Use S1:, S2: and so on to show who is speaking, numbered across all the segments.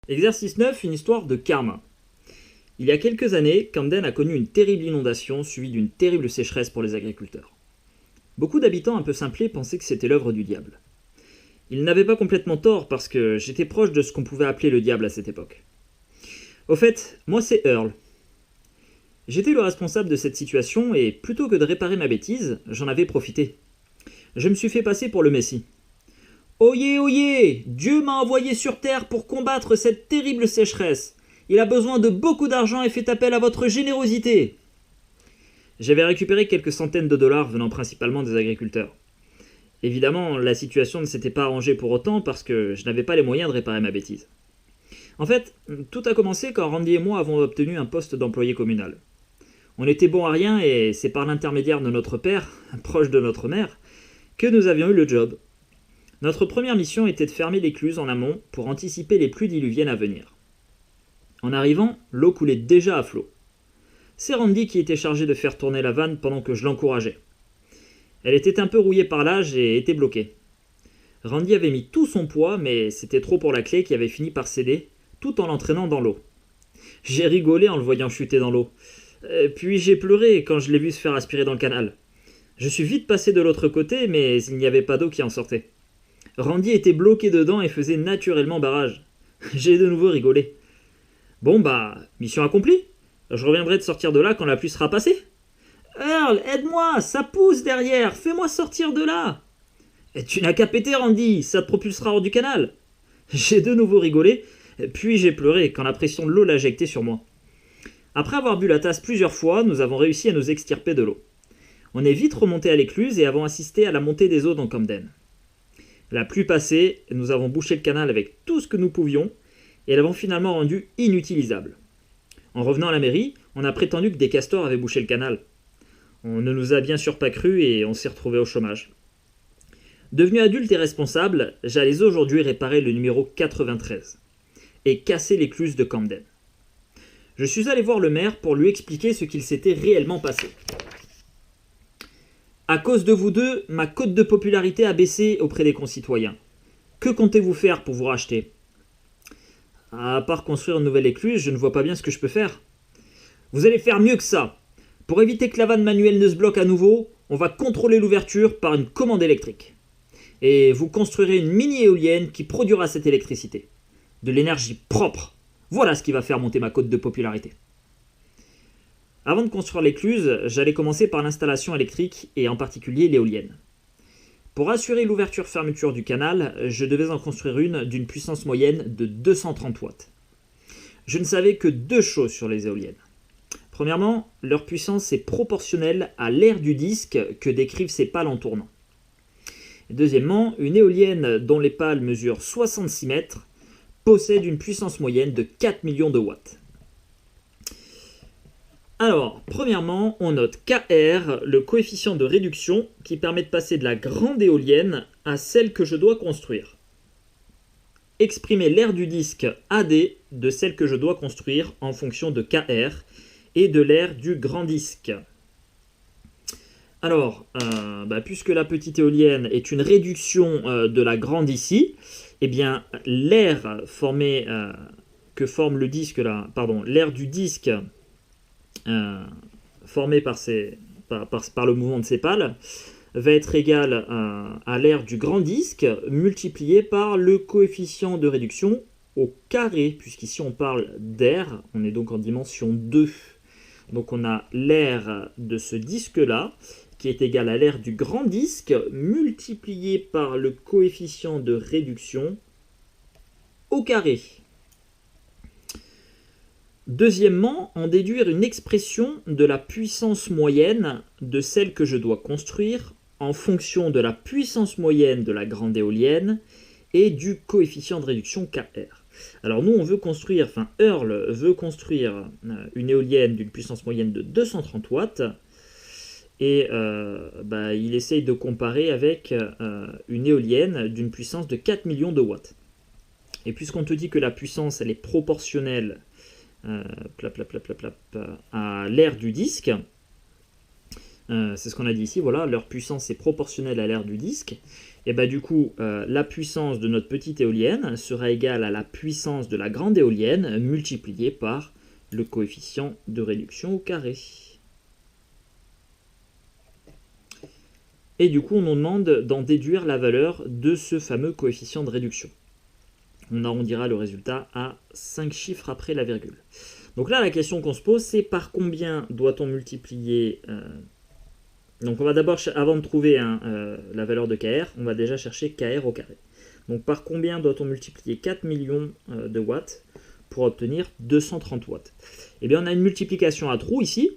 S1: Exercice 9, une histoire de karma. Il y a quelques années, Camden a connu une terrible inondation suivie d'une terrible sécheresse pour les agriculteurs. Beaucoup d'habitants un peu simplés pensaient que c'était l'œuvre du diable. Ils n'avaient pas complètement tort parce que j'étais proche de ce qu'on pouvait appeler le diable à cette époque. Au fait, moi c'est Earl. J'étais le responsable de cette situation et plutôt que de réparer ma bêtise, j'en avais profité. Je me suis fait passer pour le Messie. Oyez, oyez! Dieu m'a envoyé sur terre pour combattre cette terrible sécheresse. Il a besoin de beaucoup d'argent et fait appel à votre générosité. J'avais récupéré quelques centaines de dollars venant principalement des agriculteurs. Évidemment, la situation ne s'était pas arrangée pour autant parce que je n'avais pas les moyens de réparer ma bêtise. En fait, tout a commencé quand Randy et moi avons obtenu un poste d'employé communal. On était bons à rien et c'est par l'intermédiaire de notre père, proche de notre mère, que nous avions eu le job. Notre première mission était de fermer l'écluse en amont pour anticiper les pluies diluviennes à venir. En arrivant, l'eau coulait déjà à flot. C'est Randy qui était chargé de faire tourner la vanne pendant que je l'encourageais. Elle était un peu rouillée par l'âge et était bloquée. Randy avait mis tout son poids, mais c'était trop pour la clé qui avait fini par céder, tout en l'entraînant dans l'eau. J'ai rigolé en le voyant chuter dans l'eau. Puis j'ai pleuré quand je l'ai vu se faire aspirer dans le canal. Je suis vite passé de l'autre côté, mais il n'y avait pas d'eau qui en sortait. Randy était bloqué dedans et faisait naturellement barrage. J'ai de nouveau rigolé. Bon mission accomplie. Je reviendrai de sortir de là quand la pluie sera passée. Earl, aide-moi, ça pousse derrière, fais-moi sortir de là. Et tu n'as qu'à péter, Randy, ça te propulsera hors du canal. J'ai de nouveau rigolé, puis j'ai pleuré quand la pression de l'eau l'a éjecté sur moi. Après avoir bu la tasse plusieurs fois, nous avons réussi à nous extirper de l'eau. On est vite remonté à l'écluse et avons assisté à la montée des eaux dans Camden. La pluie passée, nous avons bouché le canal avec tout ce que nous pouvions et l'avons finalement rendu inutilisable. En revenant à la mairie, on a prétendu que des castors avaient bouché le canal. On ne nous a bien sûr pas cru et on s'est retrouvé au chômage. Devenu adulte et responsable, j'allais aujourd'hui réparer le numéro 93 et casser l'écluse de Camden. Je suis allé voir le maire pour lui expliquer ce qu'il s'était réellement passé. À cause de vous deux, ma cote de popularité a baissé auprès des concitoyens. Que comptez-vous faire pour vous racheter ? À part construire une nouvelle écluse, je ne vois pas bien ce que je peux faire. Vous allez faire mieux que ça. Pour éviter que la vanne manuelle ne se bloque à nouveau, on va contrôler l'ouverture par une commande électrique. Et vous construirez une mini-éolienne qui produira cette électricité. De l'énergie propre. Voilà ce qui va faire monter ma cote de popularité. Avant de construire l'écluse, j'allais commencer par l'installation électrique et en particulier l'éolienne. Pour assurer l'ouverture-fermeture du canal, je devais en construire une d'une puissance moyenne de 230 watts. Je ne savais que deux choses sur les éoliennes. Premièrement, leur puissance est proportionnelle à l'aire du disque que décrivent ces pales en tournant. Deuxièmement, une éolienne dont les pales mesurent 66 mètres possède une puissance moyenne de 4 millions de watts. Alors, premièrement, on note KR, le coefficient de réduction qui permet de passer de la grande éolienne à celle que je dois construire. Exprimer l'aire du disque AD de celle que je dois construire en fonction de KR et de l'aire du grand disque. Alors, puisque la petite éolienne est une réduction de la grande ici, eh bien, l'aire formée que forme le disque là, l'aire du disque formée par le mouvement de ces pales va être égale à l'aire du grand disque multiplié par le coefficient de réduction au carré, puisqu'ici on parle d'air, on est donc en dimension 2. Donc on a l'aire de ce disque-là, qui est égal à l'aire du grand disque, multiplié par le coefficient de réduction au carré. Deuxièmement, en déduire une expression de la puissance moyenne de celle que je dois construire en fonction de la puissance moyenne de la grande éolienne et du coefficient de réduction KR. Alors nous, Earl veut construire une éolienne d'une puissance moyenne de 230 watts et il essaye de comparer avec une éolienne d'une puissance de 4 millions de watts. Et puisqu'on te dit que la puissance elle est proportionnelle à l'aire du disque, c'est ce qu'on a dit ici, voilà, leur puissance est proportionnelle à l'aire du disque, Et bah du coup, la puissance de notre petite éolienne sera égale à la puissance de la grande éolienne multipliée par le coefficient de réduction au carré. Et du coup, on nous demande d'en déduire la valeur de ce fameux coefficient de réduction. On arrondira le résultat à 5 chiffres après la virgule. Donc là, la question qu'on se pose, c'est par combien doit-on multiplier... Donc on va d'abord, avant de trouver la valeur de KR, on va déjà chercher KR au carré. Donc par combien doit-on multiplier 4 millions de watts pour obtenir 230 watts? Eh bien, on a une multiplication à trous ici.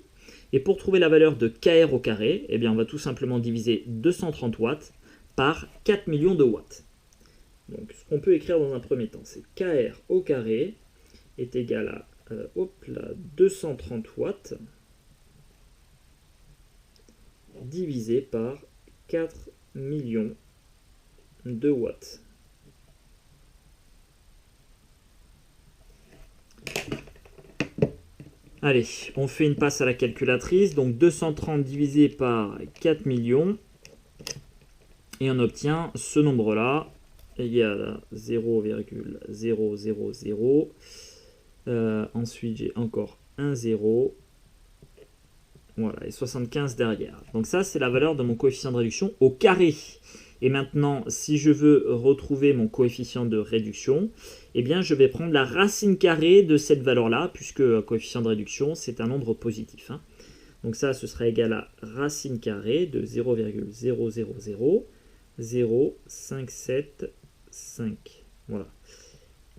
S1: Et pour trouver la valeur de KR au carré, eh bien, on va tout simplement diviser 230 watts par 4 millions de watts. Donc, ce qu'on peut écrire dans un premier temps, c'est KR au carré est égal à 230 watts divisé par 4 millions de watts. Allez, on fait une passe à la calculatrice. Donc 230 divisé par 4 millions. Et on obtient ce nombre-là, égal à 0,000. Ensuite, j'ai encore un 0. Voilà, et 75 derrière. Donc ça, c'est la valeur de mon coefficient de réduction au carré. Et maintenant, si je veux retrouver mon coefficient de réduction, eh bien, je vais prendre la racine carrée de cette valeur-là, puisque coefficient de réduction, c'est un nombre positif. Donc ça, ce sera égal à racine carrée de 0,0000575. Voilà.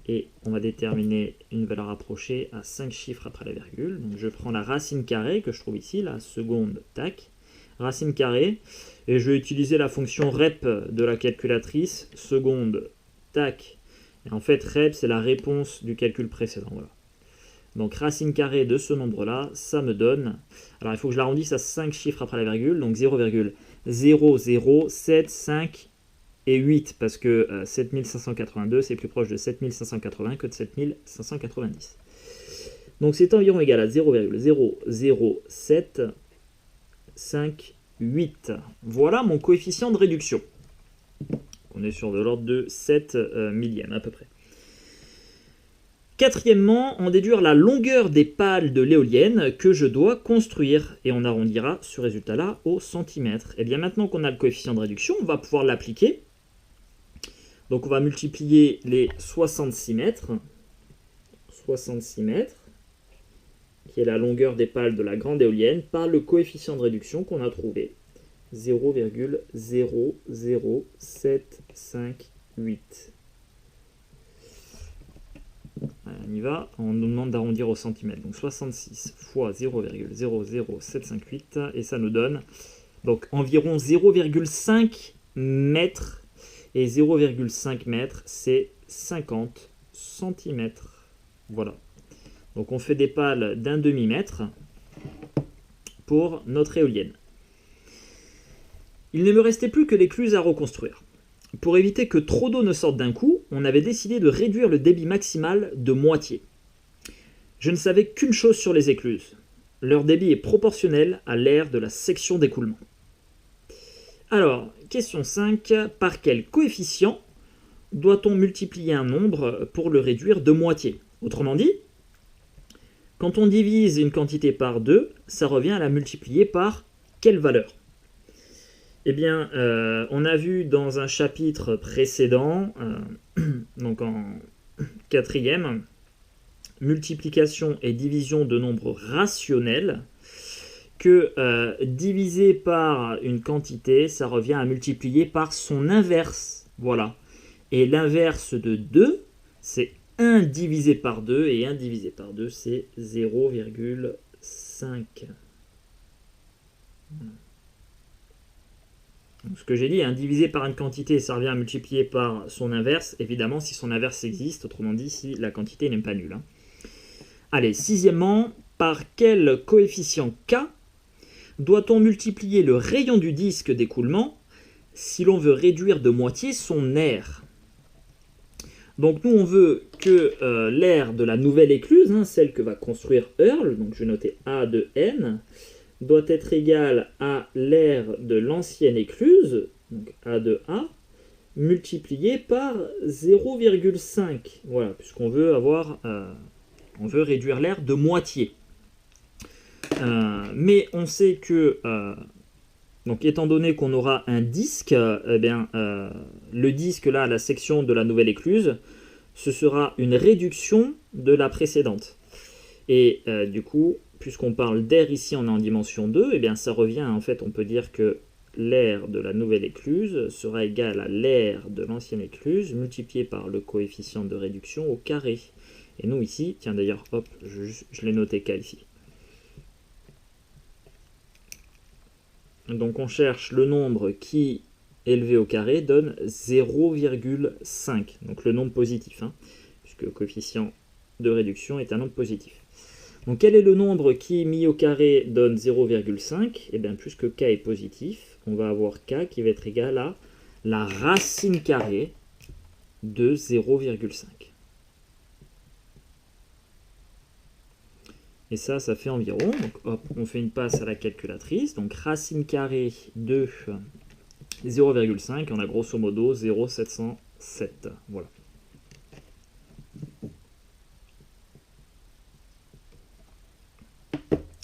S1: Et on va déterminer une valeur approchée à 5 chiffres après la virgule. Donc je prends la racine carrée que je trouve ici, la seconde, tac, racine carrée, et je vais utiliser la fonction rep de la calculatrice, seconde, tac, et en fait rep c'est la réponse du calcul précédent, voilà. Donc racine carrée de ce nombre-là, ça me donne, alors il faut que je l'arrondisse à 5 chiffres après la virgule, donc 0,0075 et 8, parce que 7582 c'est plus proche de 7580 que de 7590. Donc c'est environ égal à 0,00758. Voilà mon coefficient de réduction. On est sur de l'ordre de 7 millièmes à peu près. Quatrièmement, en déduire la longueur des pales de l'éolienne que je dois construire. Et on arrondira ce résultat-là au centimètre. Et bien maintenant qu'on a le coefficient de réduction, on va pouvoir l'appliquer. Donc on va multiplier les 66 mètres, qui est la longueur des pales de la grande éolienne, par le coefficient de réduction qu'on a trouvé, 0,00758. On y va, on nous demande d'arrondir au centimètre, donc 66 fois 0,00758, et ça nous donne donc environ 0,5 mètres. Et 0,5 mètres, c'est 50 cm. Voilà. Donc on fait des pales d'un demi-mètre pour notre éolienne. Il ne me restait plus que l'écluse à reconstruire. Pour éviter que trop d'eau ne sorte d'un coup, on avait décidé de réduire le débit maximal de moitié. Je ne savais qu'une chose sur les écluses. Leur débit est proportionnel à l'aire de la section d'écoulement. Alors, question 5. Par quel coefficient doit-on multiplier un nombre pour le réduire de moitié? Autrement dit, quand on divise une quantité par 2, ça revient à la multiplier par quelle valeur? Eh bien, on a vu dans un chapitre précédent, donc en 4e, multiplication et division de nombres rationnels, que diviser par une quantité, ça revient à multiplier par son inverse. Voilà. Et l'inverse de 2, c'est 1 divisé par 2, et 1 divisé par 2, c'est 0,5. Donc, ce que j'ai dit, 1 divisé par une quantité, ça revient à multiplier par son inverse, évidemment si son inverse existe, autrement dit si la quantité n'est pas nulle. Allez, sixièmement, par quel coefficient K doit-on multiplier le rayon du disque d'écoulement si l'on veut réduire de moitié son aire? Donc nous on veut que l'aire de la nouvelle écluse, celle que va construire Earl, donc je vais noter A de N, doit être égale à l'aire de l'ancienne écluse, donc A de A, multiplié par 0,5. Voilà, puisqu'on veut on veut réduire l'air de moitié. Mais on sait que, donc étant donné qu'on aura un disque, le disque là, la section de la nouvelle écluse, ce sera une réduction de la précédente. Et du coup, puisqu'on parle d'air ici, on est en dimension 2, ça revient, en fait, on peut dire que l'air de la nouvelle écluse sera égal à l'air de l'ancienne écluse multiplié par le coefficient de réduction au carré. Et nous ici, tiens d'ailleurs, hop, je l'ai noté K ici. Donc on cherche le nombre qui, élevé au carré, donne 0,5. Donc le nombre positif, puisque le coefficient de réduction est un nombre positif. Donc quel est le nombre qui, mis au carré, donne 0,5 ? Eh bien, puisque k est positif, on va avoir k qui va être égal à la racine carrée de 0,5. Et ça fait environ, donc hop, on fait une passe à la calculatrice, donc racine carrée de 0,5, on a grosso modo 0,707. Voilà.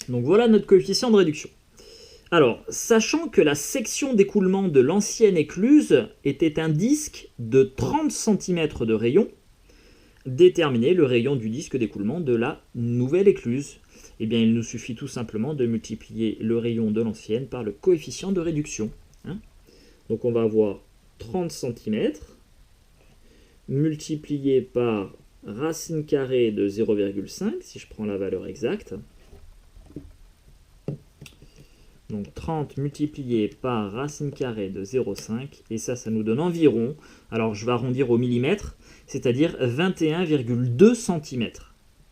S1: Donc voilà notre coefficient de réduction. Alors, sachant que la section d'écoulement de l'ancienne écluse était un disque de 30 cm de rayon, déterminer le rayon du disque d'écoulement de la nouvelle écluse. Eh bien, il nous suffit tout simplement de multiplier le rayon de l'ancienne par le coefficient de réduction. Donc on va avoir 30 cm multiplié par racine carrée de 0,5, si je prends la valeur exacte. Donc 30 multiplié par racine carrée de 0,5, et ça nous donne environ, alors je vais arrondir au millimètre, c'est-à-dire 21,2 cm.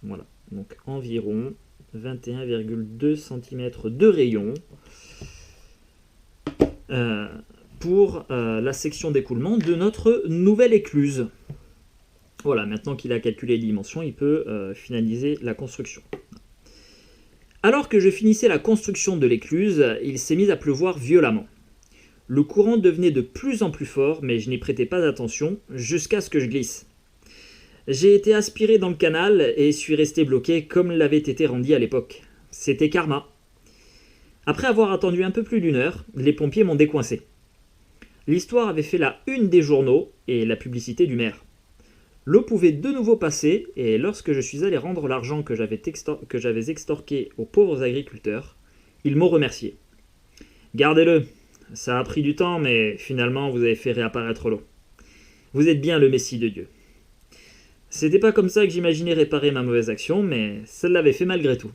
S1: Voilà, donc environ 21,2 cm de rayon pour la section d'écoulement de notre nouvelle écluse. Voilà, maintenant qu'il a calculé les dimensions, il peut finaliser la construction. Alors que je finissais la construction de l'écluse, il s'est mis à pleuvoir violemment. Le courant devenait de plus en plus fort, mais je n'y prêtais pas attention, jusqu'à ce que je glisse. J'ai été aspiré dans le canal et suis resté bloqué comme l'avait été Randy à l'époque. C'était karma. Après avoir attendu un peu plus d'1 heure, les pompiers m'ont décoincé. L'histoire avait fait la une des journaux et la publicité du maire. L'eau pouvait de nouveau passer, et lorsque je suis allé rendre l'argent que j'avais extorqué aux pauvres agriculteurs, ils m'ont remercié. Gardez-le, ça a pris du temps, mais finalement vous avez fait réapparaître l'eau. Vous êtes bien le Messie de Dieu. C'était pas comme ça que j'imaginais réparer ma mauvaise action, mais ça l'avait fait malgré tout.